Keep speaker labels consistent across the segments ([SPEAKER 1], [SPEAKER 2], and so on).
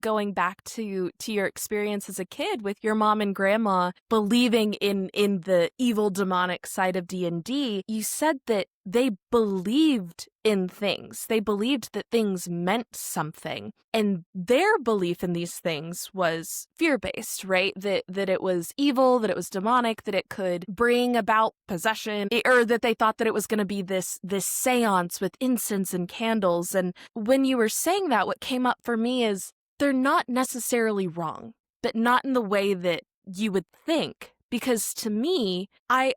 [SPEAKER 1] going back to your experience as a kid with your mom and grandma believing in the evil demonic side of D&D, you said that they believed in things. They believed that things meant something. And their belief in these things was fear-based, right? That it was evil, that it was demonic, that it could bring about possession, or that they thought that it was going to be this seance with incense and candles. And when you were saying that, what came up for me is they're not necessarily wrong, but not in the way that you would think. Because to me, I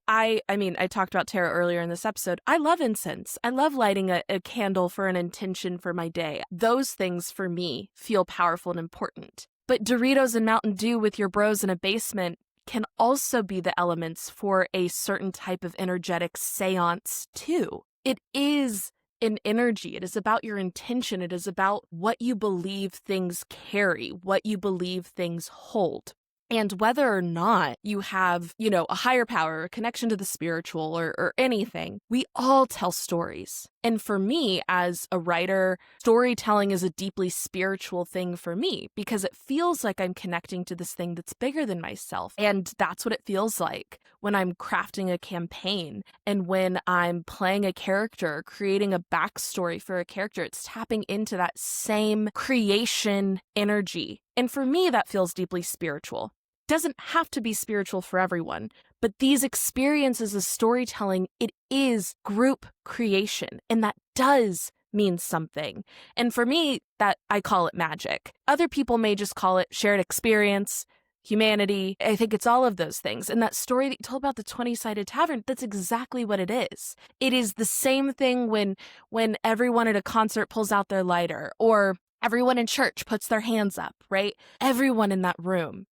[SPEAKER 1] mean, I talked about tarot earlier in this episode. I love incense. I love lighting a candle for an intention for my day. Those things for me feel powerful and important. But Doritos and Mountain Dew with your bros in a basement can also be the elements for a certain type of energetic seance too. It is an energy. It is about your intention. It is about what you believe things carry, what you believe things hold. And whether or not you have, a higher power, a connection to the spiritual or anything, we all tell stories. And for me, as a writer, storytelling is a deeply spiritual thing for me because it feels like I'm connecting to this thing that's bigger than myself. And that's what it feels like when I'm crafting a campaign and when I'm playing a character, creating a backstory for a character. It's tapping into that same creation energy. And for me, that feels deeply spiritual. Doesn't have to be spiritual for everyone, but these experiences of storytelling, it is group creation, and that does mean something. And for me, that I call it magic. Other people may just call it shared experience, humanity. I think it's all of those things. And that story that you told about the 20-sided tavern, that's exactly what it is. It is the same thing when everyone at a concert pulls out their lighter, or everyone in church puts their hands up, right? Everyone in that room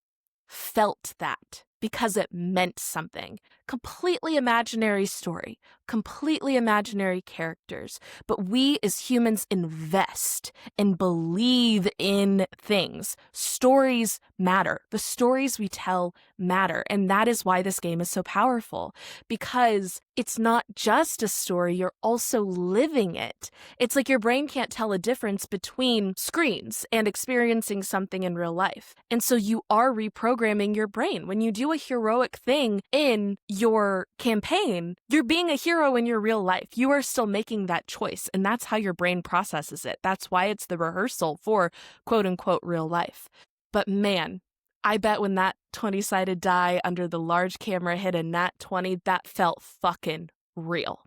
[SPEAKER 1] felt that because it meant something. Completely imaginary story, completely imaginary characters, but we as humans invest and believe in things. Stories matter. The stories we tell matter, and that is why this game is so powerful, because it's not just a story, you're also living it. It's like your brain can't tell a difference between screens and experiencing something in real life. And so you are reprogramming your brain. When you do a heroic thing in your campaign, you're being a hero in your real life. You are still making that choice, and that's how your brain processes it. That's why it's the rehearsal for quote-unquote real life. But man, I bet when that 20-sided die under the large camera hit a nat 20, that felt fucking real.